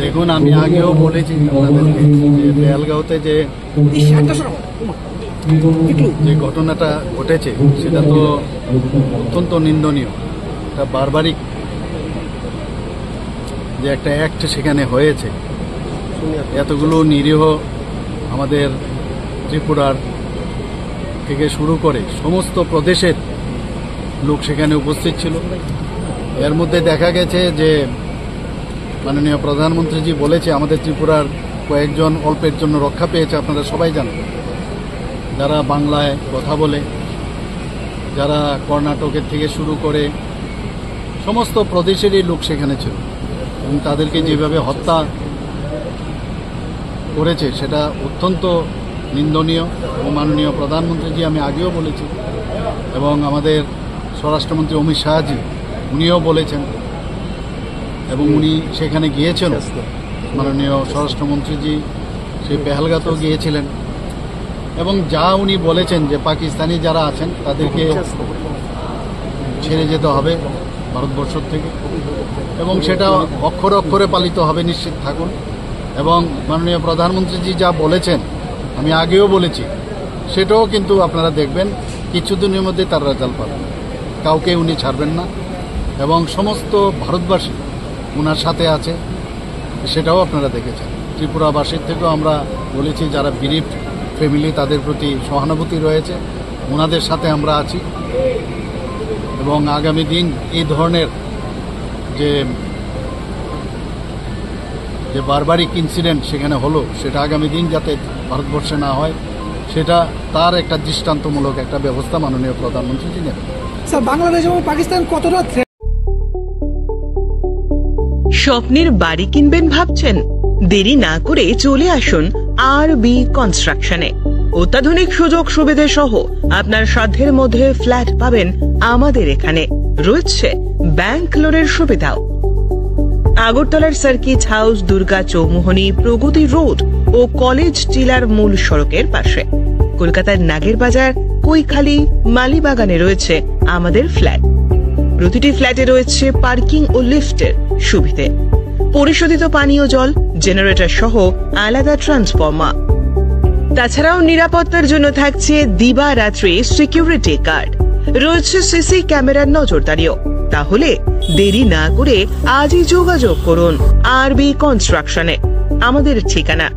দেখুন, আমি আগেও বলেছি আপনাদেরকে যে পেহেলগাঁওতে যে ঘটনাটা ঘটেছে সেটা তো অত্যন্ত নিন্দনীয়। একটা বারবারিক যে একটা অ্যাক্ট সেখানে হয়েছে, এতগুলো নিরীহ আমাদের ত্রিপুরার থেকে শুরু করে সমস্ত প্রদেশের লোক সেখানে উপস্থিত ছিল। এর মধ্যে দেখা গেছে যে মাননীয় প্রধানমন্ত্রীজি বলেছে আমাদের ত্রিপুরার কয়েকজন অল্পের জন্য রক্ষা পেয়েছে। আপনারা সবাই জানেন, যারা বাংলায় কথা বলে, যারা কর্ণাটকের থেকে শুরু করে সমস্ত প্রদেশেরই লোক সেখানে ছিল, এবং তাদেরকে যেভাবে হত্যা করেছে সেটা অত্যন্ত নিন্দনীয়। এবং মাননীয় প্রধানমন্ত্রীজি, আমি আগেও বলেছি, এবং আমাদের স্বরাষ্ট্রমন্ত্রী অমিত শাহজি উনিও বলেছেন, এবং উনি সেখানে গিয়েছেন। মাননীয় স্বরাষ্ট্রমন্ত্রীজি সেই পেহেলগাঁওতেও গিয়েছিলেন, এবং যা উনি বলেছেন যে পাকিস্তানি যারা আছেন তাদেরকে ছেড়ে যেতে হবে ভারতবর্ষ থেকে, এবং সেটা অক্ষরে অক্ষরে পালিত হবে, নিশ্চিত থাকুন। এবং মাননীয় প্রধানমন্ত্রীজি যা বলেছেন, আমি আগেও বলেছি, সেটাও কিন্তু আপনারা দেখবেন কিছুদিনের মধ্যে তার রেজাল্ট পাবেন। কাউকে উনি ছাড়বেন না, এবং সমস্ত ভারতবাসী ওনার সাথে আছে, সেটাও আপনারা দেখেছেন। ত্রিপুরাবাসীর থেকেও আমরা বলেছি, যারা বিরিফ ফ্যামিলি তাদের প্রতি সহানুভূতি রয়েছে, ওনাদের সাথে আমরা আছি। এবং আগামী দিন এই ধরনের যে বারবারিক ইনসিডেন্ট সেখানে হলো, সেটা আগামী দিন যাতে ভারতবর্ষে না হয়, সেটা তার একটা দৃষ্টান্তমূলক একটা ব্যবস্থা মাননীয় প্রধানমন্ত্রীজি নেবেন। স্যার, বাংলাদেশ এবং পাকিস্তান কতটা স্বপ্নের বাড়ি কিনবেন ভাবছেন? দেরি না করে চলে আসুন আরবি কনস্ট্রাকশনে। অত্যাধুনিক সুযোগ সুবিধা সহ আপনার সাধ্যের মধ্যে ফ্ল্যাট পাবেন আমাদের এখানে। রয়েছে ব্যাংক লোনের সুবিধাও। আগরতলার সার্কিট হাউস, দুর্গা চৌমুহনী, প্রগতি রোড ও কলেজ টিলার মূল সড়কের পাশে। কলকাতার নাগের বাজার, কৈখালি, মালিবাগানে রয়েছে আমাদের ফ্ল্যাট। প্রতিটি ফ্ল্যাটে রয়েছে পার্কিং ও লিফটের সুবিধে, পরিশোধিত পানীয় জল, জেনারেটর সহ আলাদা ট্রান্সফরমার। তাছাড়াও নিরাপত্তার জন্য থাকছে দিবারাত্রি সিকিউরিটি গার্ড, রয়েছে সিসি ক্যামেরার নজরদারিও। তাহলে দেরি না করে আজই যোগাযোগ করুন আরবি কনস্ট্রাকশনে। আমাদের ঠিকানা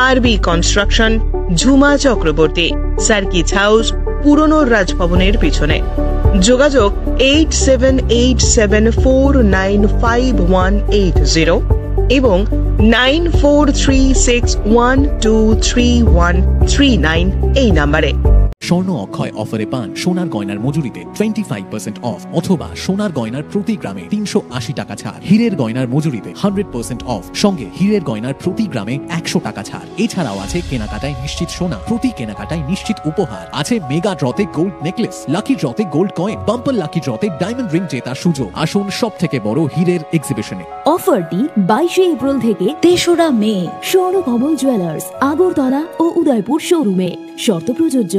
আরবি construction, Jhuma Chakraborty, circuit house, পুরনো রাজভবনের পিছনে। যোগাযোগ 8787495180 এবং 9436123139 এই নাম্বারে। স্বর্ণ অক্ষয় অফারে পান সোনার গয়নার মজুরিতে 25% অফ, অথবা সোনার গয়নার প্রতি গ্রামে 380 টাকা ছাড়। হীরের গয়নার মজুরিতে 100% অফ, সঙ্গে হীরের গয়নার প্রতি গ্রামে 100 টাকা ছাড়। এছাড়াও আছে কেনাকাটায় নিশ্চিত সোনা, প্রতি কেনাকাটায় নিশ্চিত উপহার। আছে মেগা ড্রতে গোল্ড নেকলেস, লাকি ড্রতে গোল্ড কয়েন, বাম্পার লাকি ড্রতে ডায়মন্ড রিং জেতার সুযোগ। আসুন সব থেকে বড় হীরের এক্সিবিশনে। অফারটি 22 এপ্রিল থেকে 3রা মে স্বর্ণকমল জুয়েলার্স, আগরতলা ও উদয়পুর শোরুমে। শর্ত প্রযোজ্য।